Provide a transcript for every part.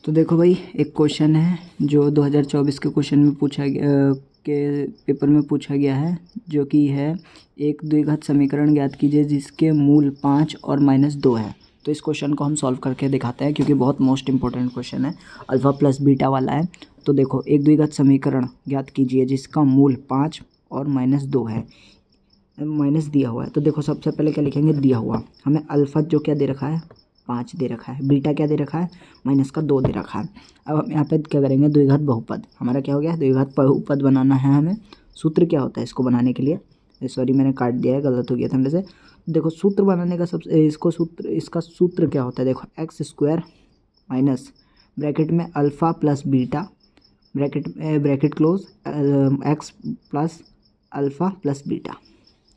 तो देखो भाई, एक क्वेश्चन है जो 2024 के क्वेश्चन में पूछा गया के पेपर में पूछा गया है, जो कि है एक द्विघात समीकरण ज्ञात कीजिए जिसके मूल 5 और -2 है। तो इस क्वेश्चन को हम सॉल्व करके दिखाते हैं क्योंकि बहुत मोस्ट इंपॉर्टेंट क्वेश्चन है, अल्फ़ा प्लस बीटा वाला है। तो देखो, एक द्विघात समीकरण ज्ञात कीजिए जिसका मूल 5 और -2 है, माइनस दिया हुआ है। तो देखो, सबसे पहले क्या लिखेंगे, दिया हुआ हमें अल्फ़ा जो क्या दे रखा है, 5 दे रखा है, बीटा क्या दे रखा है, -2 दे रखा है। अब हम यहाँ पे क्या करेंगे, द्विघात बहुपद हमारा क्या हो गया, द्विघात बहुपद बनाना है हमें। सूत्र क्या होता है इसको बनाने के लिए, सॉरी मैंने काट दिया है, गलत हो गया था मेरे से। देखो, सूत्र बनाने का इसका सूत्र क्या होता है, देखो x² माइनस ब्रैकेट में alpha plus beta bracket close x plus alpha plus beta,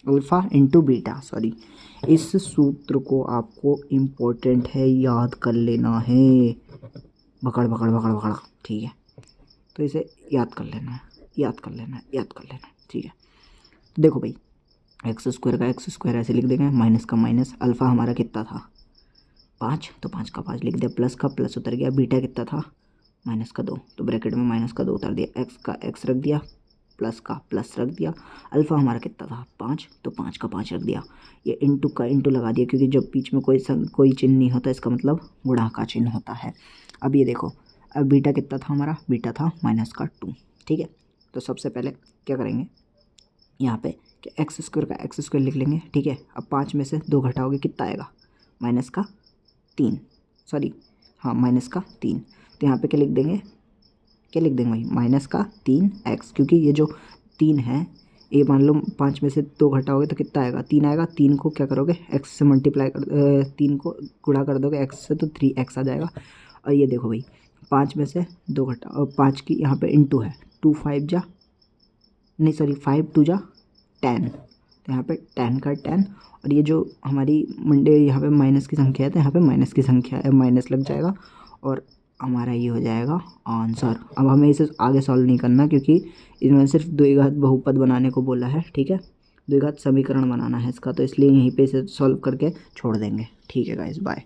alpha into beta, sorry. इस सूत्र को आपको इम्पोर्टेंट है याद कर लेना है, बकड़ बकड़ बकड़ बकड़, ठीक है। तो इसे याद कर लेना है, याद कर लेना है, याद कर लेना है, ठीक है। तो देखो भाई, x² का x² ऐसे लिख देंगे, माइनस का माइनस, अल्फ़ा हमारा कितना था 5, तो 5 का 5 लिख दिया, प्लस का प्लस उतर गया, बीटा कितना था -2, तो ब्रैकेट में -2 उतर दिया, x का x रख दिया, प्लस का प्लस रख दिया, अल्फ़ा हमारा कितना था 5, तो 5 का 5 रख दिया, ये इंटू का इंटू लगा दिया क्योंकि जब बीच में कोई चिन्ह नहीं होता इसका मतलब गुणा का चिन्ह होता है। अब ये देखो, अब बीटा कितना था हमारा, बीटा था -2, ठीक है। तो सबसे पहले क्या करेंगे, यहाँ पे कि x² का x² लिख लेंगे, ठीक है। अब 5 में से 2 घटाओगे कितना आएगा, -3, सॉरी हाँ -3। तो यहाँ पे क्या लिख देंगे, भाई -3x, क्योंकि ये जो 3 है, ये मान लो 5 में से 2 घटाओगे तो कितना आएगा, 3 आएगा। 3 को क्या करोगे, x से मल्टीप्लाई कर 3 को गुणा कर दोगे x से, तो 3x आ जाएगा। और ये देखो भाई, 5 में से 2 घटाओ, 5 की यहाँ पे इंटू है, 2 5 जा नहीं सॉरी 5 2 जा 10, तो यहाँ पे 10 का 10, और ये जो हमारी मंडे यहाँ पे माइनस की संख्या है, तो यहाँ पे माइनस की संख्या है, माइनस लग जाएगा और हमारा ये हो जाएगा आंसर। अब हमें इसे आगे सॉल्व नहीं करना क्योंकि इन्होंने सिर्फ द्विघात बहुपद बनाने को बोला है, ठीक है, द्विघात समीकरण बनाना है इसका, तो इसलिए यहीं पे इसे सॉल्व करके छोड़ देंगे। ठीक है गाइस, बाय।